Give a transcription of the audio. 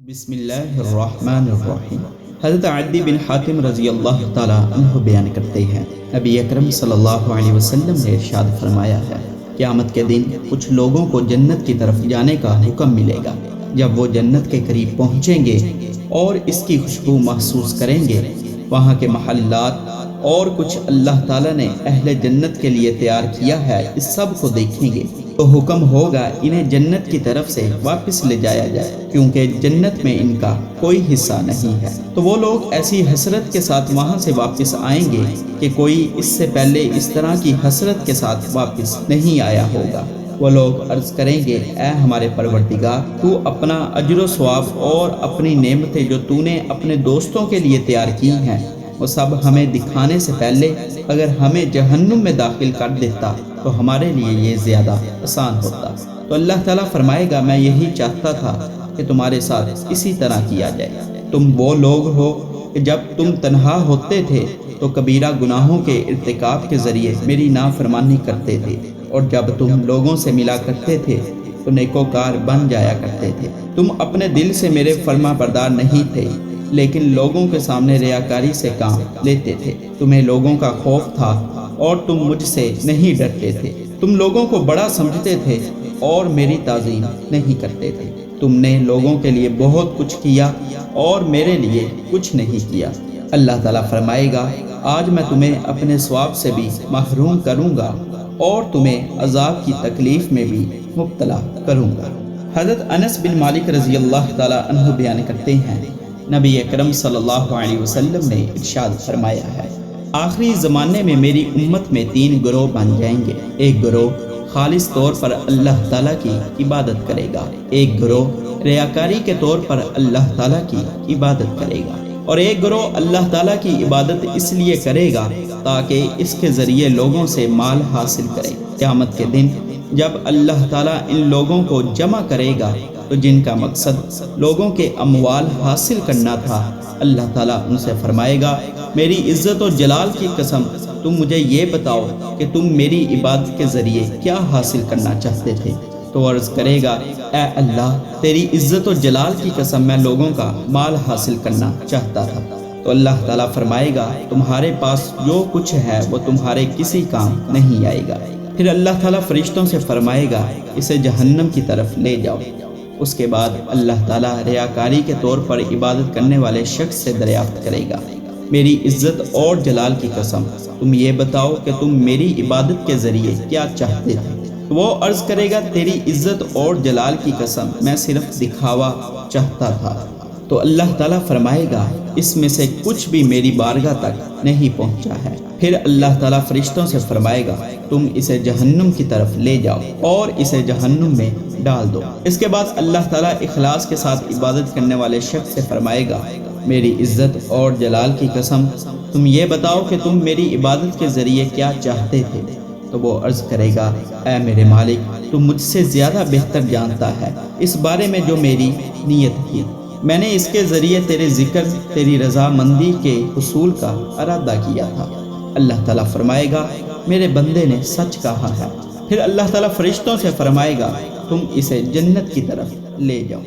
بسم اللہ الرحمن الرحیم۔ حضرت عدی بن حاتم رضی اللہ تعالیٰ عنہ بیان کرتے ہیں، نبی اکرم صلی اللہ علیہ وسلم نے ارشاد فرمایا ہے، قیامت کے دن کچھ لوگوں کو جنت کی طرف جانے کا حکم ملے گا۔ جب وہ جنت کے قریب پہنچیں گے اور اس کی خوشبو محسوس کریں گے، وہاں کے محلات اور کچھ اللہ تعالیٰ نے اہل جنت کے لیے تیار کیا ہے، اس سب کو دیکھیں گے تو حکم ہوگا انہیں جنت کی طرف سے واپس لے جایا جائے، کیونکہ جنت میں ان کا کوئی حصہ نہیں ہے۔ تو وہ لوگ ایسی حسرت کے ساتھ وہاں سے واپس آئیں گے کہ کوئی اس سے پہلے اس طرح کی حسرت کے ساتھ واپس نہیں آیا ہوگا۔ وہ لوگ عرض کریں گے، اے ہمارے پروردگار، تو اپنا اجر و ثواب اور اپنی نعمتیں جو تو نے اپنے دوستوں کے لیے تیار کی ہیں، وہ سب ہمیں دکھانے سے پہلے اگر ہمیں جہنم میں داخل کر دیتا تو ہمارے لیے یہ زیادہ آسان ہوتا۔ تو اللہ تعالیٰ فرمائے گا، میں یہی چاہتا تھا کہ تمہارے ساتھ اسی طرح کیا جائے۔ تم وہ لوگ ہو کہ جب تم تنہا ہوتے تھے تو کبیرہ گناہوں کے ارتکاب کے ذریعے میری نافرمانی کرتے تھے، اور جب تم لوگوں سے ملا کرتے تھے تو نیکوکار بن جایا کرتے تھے۔ تم اپنے دل سے میرے فرما بردار نہیں تھے، لیکن لوگوں کے سامنے ریاکاری سے کام لیتے تھے۔ تمہیں لوگوں کا خوف تھا اور تم مجھ سے نہیں ڈرتے تھے۔ تم لوگوں کو بڑا سمجھتے تھے اور میری تعظیم نہیں کرتے تھے۔ تم نے لوگوں کے لیے بہت کچھ کیا اور میرے لیے کچھ نہیں کیا۔ اللہ تعالیٰ فرمائے گا، آج میں تمہیں اپنے ثواب سے بھی محروم کروں گا اور تمہیں عذاب کی تکلیف میں بھی مبتلا کروں گا۔ حضرت انس بن مالک رضی اللہ تعالیٰ عنہ بیان کرتے ہیں، نبی اکرم صلی اللہ علیہ وسلم نے ارشاد فرمایا ہے، آخری زمانے میں میری امت میں 3 گروہ بن جائیں گے۔ ایک گروہ خالص طور پر اللہ تعالیٰ کی عبادت کرے گا، ایک گروہ ریاکاری کے طور پر اللہ تعالیٰ کی عبادت کرے گا، اور ایک گروہ اللہ تعالیٰ کی عبادت اس لیے کرے گا تاکہ اس کے ذریعے لوگوں سے مال حاصل کرے۔ قیامت کے دن جب اللہ تعالیٰ ان لوگوں کو جمع کرے گا تو جن کا مقصد لوگوں کے اموال حاصل کرنا تھا، اللہ تعالیٰ ان سے فرمائے گا، میری عزت و جلال کی قسم، تم مجھے یہ بتاؤ کہ تم میری عبادت کے ذریعے کیا حاصل کرنا چاہتے تھے؟ تو عرض کرے گا، اے اللہ، تیری عزت و جلال کی قسم، میں لوگوں کا مال حاصل کرنا چاہتا تھا۔ تو اللہ تعالیٰ فرمائے گا، تمہارے پاس جو کچھ ہے وہ تمہارے کسی کام نہیں آئے گا۔ پھر اللہ تعالیٰ فرشتوں سے فرمائے گا، اسے جہنم کی طرف لے جاؤ۔ اس کے بعد اللہ تعالیٰ ریاکاری کے طور پر عبادت کرنے والے شخص سے دریافت کرے گا، میری عزت اور جلال کی قسم، تم یہ بتاؤ کہ تم میری عبادت کے ذریعے کیا چاہتے تھے؟ وہ عرض کرے گا، تیری عزت اور جلال کی قسم، میں صرف دکھاوا چاہتا تھا۔ تو اللہ تعالیٰ فرمائے گا، اس میں سے کچھ بھی میری بارگاہ تک نہیں پہنچا ہے۔ پھر اللہ تعالیٰ فرشتوں سے فرمائے گا، تم اسے جہنم کی طرف لے جاؤ اور اسے جہنم میں ڈال دو۔ اس کے بعد اللہ تعالیٰ اخلاص کے ساتھ عبادت کرنے والے شخص سے فرمائے گا، میری عزت اور جلال کی قسم، تم یہ بتاؤ کہ تم میری عبادت کے ذریعے کیا چاہتے تھے؟ تو وہ عرض کرے گا، اے میرے مالک، تم مجھ سے زیادہ بہتر جانتا ہے اس بارے میں جو میری نیت تھی۔ میں نے اس کے ذریعے تیرے ذکر، تیری رضامندی کے حصول کا ارادہ کیا تھا۔ اللہ تعالیٰ فرمائے گا، میرے بندے نے سچ کہا ہے۔ پھر اللہ تعالیٰ فرشتوں سے فرمائے گا، تم اسے جنت کی طرف لے جاؤ۔